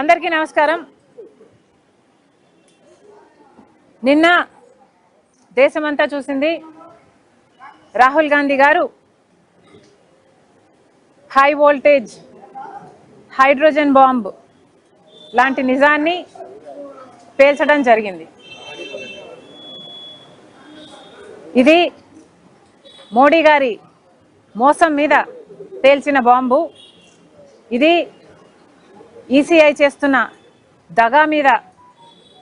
అందరికీ నమస్కారం. నిన్న దేశమంతా చూసింది. రాహుల్ గాంధీ గారు హై వోల్టేజ్ హైడ్రోజన్ బాంబ్ లాంటి నిజాన్ని పేల్చడం జరిగింది. ఇది మోడీ గారి మోసం మీద పేల్చిన బాంబు. ఇది ఈసీఐ చేస్తున్న దగా మీద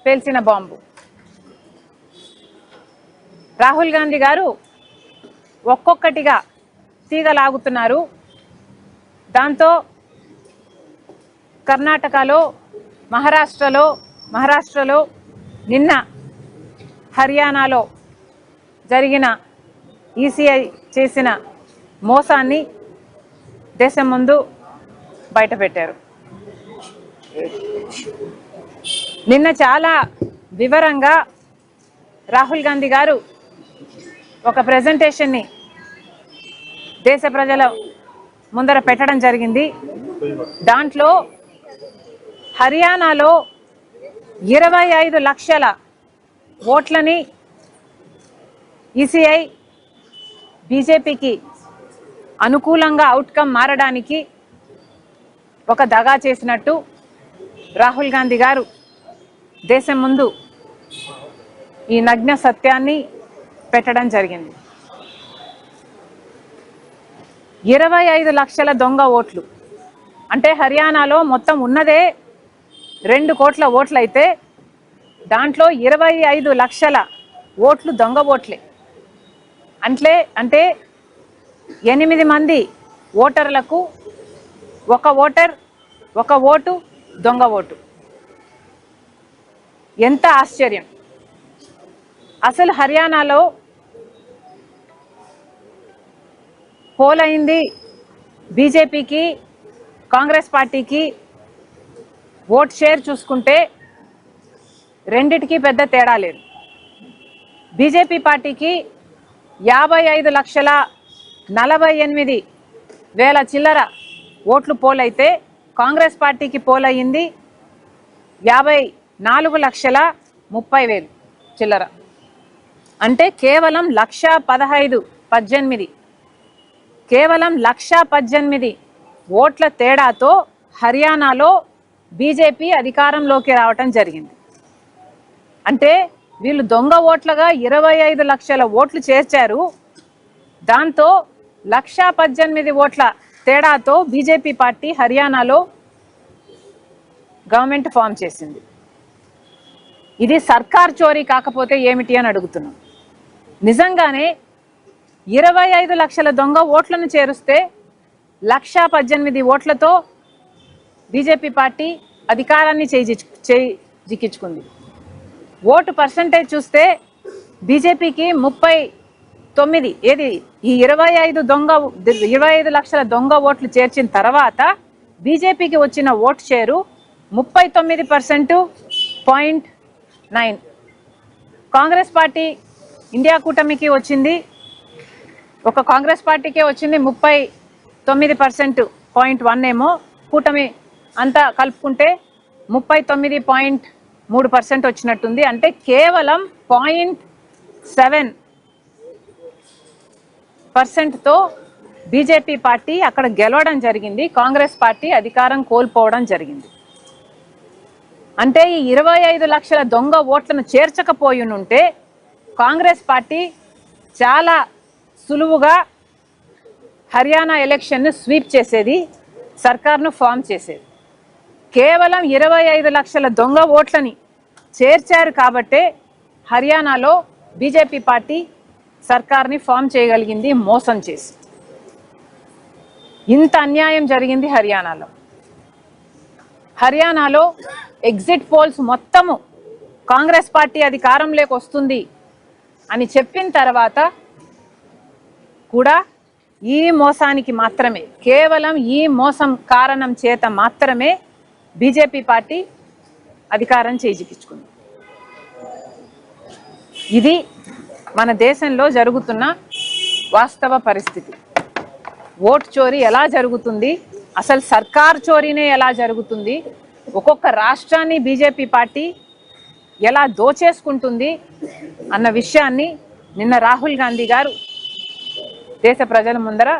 పేల్చిన బాంబు. రాహుల్ గాంధీ గారు ఒక్కొక్కటిగా తీగలాగుతున్నారు. దాంతో కర్ణాటకలో, మహారాష్ట్రలో నిన్న హర్యానాలో జరిగిన ఈసీఐ చేసిన మోసాన్ని దేశం ముందు బయటపెట్టారు. నిన్న చాలా వివరంగా రాహుల్ గాంధీ గారు ఒక ప్రెజెంటేషన్ని దేశ ప్రజల ముందర పెట్టడం జరిగింది. దాంట్లో హర్యానాలో 25 లక్షల ఓట్లని ఈసీఐ బీజేపీకి అనుకూలంగా అవుట్కమ్ మారడానికి ఒక దగా చేసినట్టు రాహుల్ గాంధీ గారు దేశం ముందు ఈ నగ్న సత్యాన్ని పెట్టడం జరిగింది. 25 లక్షల దొంగ ఓట్లు అంటే హర్యానాలో మొత్తం ఉన్నదే 2 కోట్ల ఓట్లయితే దాంట్లో 25 లక్షల ఓట్లు దొంగ ఓట్లే. అంటే 8 మంది ఓటర్లకు ఒక ఓటు దొంగ ఓటు. ఎంత ఆశ్చర్యం! అసలు హర్యానాలో పోల్ అయింది బీజేపీకి, కాంగ్రెస్ పార్టీకి ఓట్ షేర్ చూసుకుంటే రెండిటికి పెద్ద తేడా లేదు. బీజేపీ పార్టీకి 55,48,000 చిల్లర ఓట్లు పోల్ అయితే కాంగ్రెస్ పార్టీకి పోల్ అయ్యింది 54,30,000 చిల్లర. అంటే కేవలం 1,18,000 కేవలం 1,18,000 ఓట్ల తేడాతో హర్యానాలో బీజేపీ అధికారంలోకి రావటం జరిగింది. అంటే వీళ్ళు దొంగ ఓట్లుగా 25 లక్షల ఓట్లు చేర్చారు. దాంతో 1,18,000 ఓట్ల తేడాతో బీజేపీ పార్టీ హర్యానాలో గవర్నమెంట్ ఫామ్ చేసింది. ఇది సర్కార్ చోరీ కాకపోతే ఏమిటి అని అడుగుతున్నాం. నిజంగానే 25 లక్షల దొంగ ఓట్లను చేరుస్తే 1,18,000 ఓట్లతో బీజేపీ పార్టీ అధికారాన్ని చేజిక్కించుకుంది. ఓటు పర్సంటేజ్ చూస్తే బీజేపీకి 39. ఏది ఈ 25 లక్షల దొంగ ఓట్లు చేర్చిన తర్వాత బీజేపీకి వచ్చిన vote share 39.9. Congress party India కూటమికి వచ్చింది, ఒక కాంగ్రెస్ పార్టీకే వచ్చింది 39.1 ఏమో. కూటమి అంతా కలుపుకుంటే 39.3% వచ్చినట్టుంది. అంటే కేవలం 0.7%తో బీజేపీ పార్టీ అక్కడ గెలవడం జరిగింది. కాంగ్రెస్ పార్టీ అధికారం కోల్పోవడం జరిగింది. అంటే ఈ 25 లక్షల దొంగ ఓట్లను చేర్చకపోయినుంటే కాంగ్రెస్ పార్టీ చాలా సులువుగా హర్యానా ఎలక్షన్ను స్వీప్ చేసేది, సర్కార్ను ఫామ్ చేసేది. కేవలం 25 లక్షల దొంగ ఓట్లని చేర్చారు కాబట్టే హర్యానాలో బీజేపీ పార్టీ సర్కార్ని ఫామ్ చేయగలిగింది మోసం చేసి. ఇంత అన్యాయం జరిగింది హర్యానాలో. హర్యానాలో ఎగ్జిట్ పోల్స్ మొత్తము కాంగ్రెస్ పార్టీ అధికారంలోకి వస్తుంది అని చెప్పిన తర్వాత కూడా ఈ మోసానికి మాత్రమే, కేవలం ఈ మోసం కారణం చేత మాత్రమే బీజేపీ పార్టీ అధికారం చేజిక్కించుకుంది. ఇది మన దేశంలో జరుగుతున్న వాస్తవ పరిస్థితి. ఓట్ చోరీ ఎలా జరుగుతుంది, అసలు సర్కార్ చోరీనే ఎలా జరుగుతుంది, ఒక్కొక్క రాష్ట్రాన్ని బీజేపీ పార్టీ ఎలా దోచేసుకుంటుంది అన్న విషయాన్ని నిన్న రాహుల్ గాంధీ గారు దేశ ప్రజల ముందర